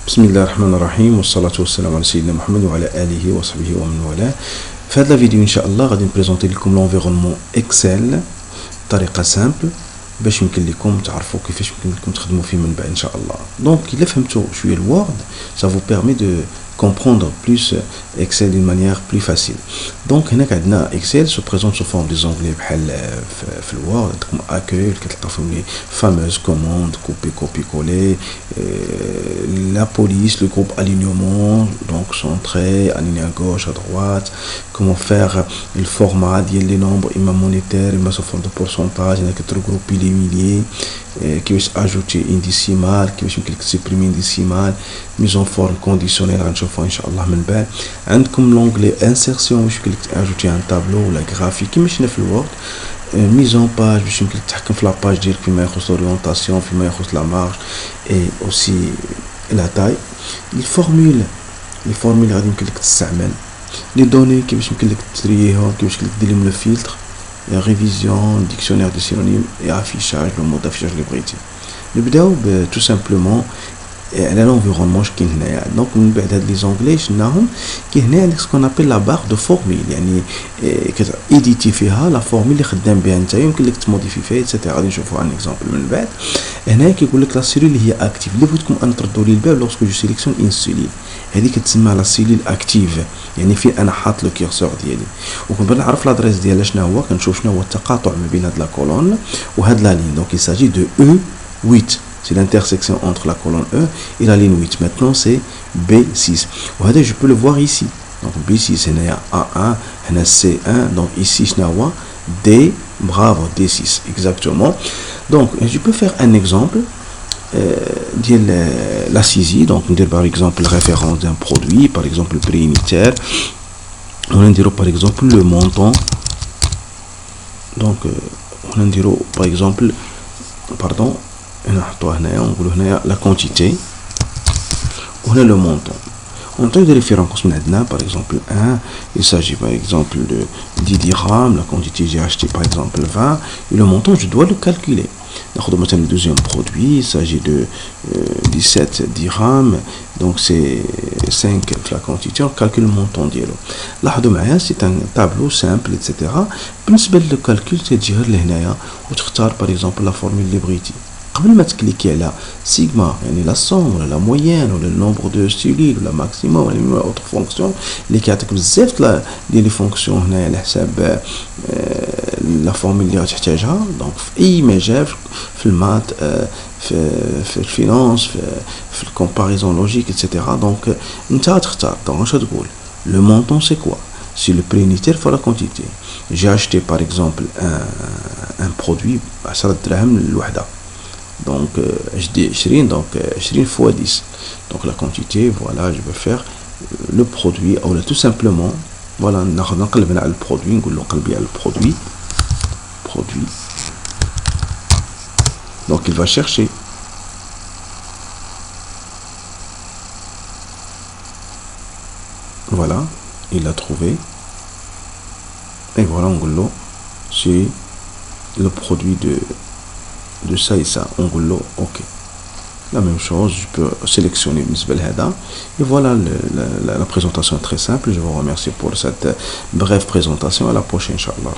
بسم الله الرحمن الرحيم والصلاة والسلام على سيدنا محمد وعلى آله وصحبه ومن والاه. في هذا الفيديو إن شاء الله غادي نبريزونتي لكم لونفيرونمون إكسل بطريقة سامبل باش يمكن لكم تعرفوا كيفاش يمكن لكم تخدموا فيه من بعد ان شاء الله. دونك الا فهمتوا شويه الوورد ça vous permet de comprendre plus Excel d'une manière plus facile. Donc هناك عندنا Excel se présente sous forme des onglets بحال في الوورد عندكم accueil كتلقاو فيهم لي fameuses commandes couper copier coller, la police, le groupe alignement, donc centré, aligné à gauche, à droite, comment faire le format, les nombres imma monétaires, imma sous forme de pourcentage, il y a que regrouper les milliers, qui veut ajouter une décimale, qui veut supprimer une décimale, mise en forme conditionnelle, غنشوفها ان شاء الله من بعد. عندكم l'onglet insertion باش يمكن لك ajouter un tableau ولا graphique كيما شفنا في الوورد. mise en page باش يمكن لك تحكم في لاباج ديالك فيما يخص l'orientation, فيما يخص la marge et aussi la taille. les formules غادي يمكن لك تستعمل les données كيفاش يمكن لك تريهم, كيفاش يمكن لك دير لهم le filtre, révision, dictionnaire de synonymes et affichage, le mode d'affichage اللي بغيتي. نبداو tout simplement على l'environnement كاين هنايا. دونك من بعد هاد لي زونغلي شناهم كاين هنا عندك سكون ابل لا بار دو فورميل, يعني كتيديتي فيها لا فورميل اللي خدام بها انت, يمكن لك تموديفي فيها ايتترا. غادي نشوفوا ان اكزامبل من بعد. هنا كيقول لك لا سيلول اللي هي اكتيف اللي بغيتكم ان تردوا لي البال لوغسكو جو سيليكسيون ان سيلول, هذه كتسمى لا سيلول اكتيف, يعني فين انا حاط لو كيرسور ديالي. وكنبغي نعرف لادريس ديالها شنو هو, كنشوف شنو هو التقاطع ما بين هاد لا كولون وهاد لا لين. دونك il s'agit de E8, c'est l'intersection entre la colonne E et la ligne 8. Maintenant, c'est B6. Je peux le voir ici. Donc, B6, c'est A1, C1. Donc, ici, c'est D, bravo, D6, exactement. Donc, je peux faire un exemple de la saisie. Donc, on dit par exemple la référence d'un produit, par exemple le prix unitaire. On dit par exemple le montant. Donc, on dit par exemple, pardon, on a la quantité on a le montant. On a des références maintenant, par exemple 1, il s'agit par exemple de 10 dirhams, la quantité j'ai acheté par exemple 20, et le montant je dois le calculer. Le deuxième produit, il s'agit de 17 dirhams, donc c'est 5 la quantité, on calcule le montant d'yelo. Là, c'est un tableau simple, etc. Le calcul, c'est dire par exemple la formule Librity. قبل ما تكليكي على سيغما يعني لا سوم ولا لا موين ولا النومبر دو ستيليل ولا ماكسيموم ولا اوتر فونكسيون اللي كيعطيك بزاف ديال لي فونكسيون هنايا على حساب لا فورمول اللي غتحتاجها. دونك في اي مجال في المات, في الفينانس, في الكومباريزون لوجيك ايتترا. دونك انت غتختار. دونك واش تقول لو مونطون سي كوا, سي لو بري unitaire fois la quantité. j'ai acheté par exemple un produit 10 دراهم للوحده. Donc je dis 20, donc 20 fois 10. Donc la quantité, voilà, je vais faire le produit, ou tout simplement, voilà, نقلب على le produit, نقول له قلبي على le produit. Donc il va chercher. Voilà, il l'a trouvé. Et voilà, on dit c'est le produit de ça et ça. On dit ok. La même chose, je peux sélectionner et voilà la présentation est très simple. Je vous remercie pour cette brève présentation. À la prochaine, Inch'Allah.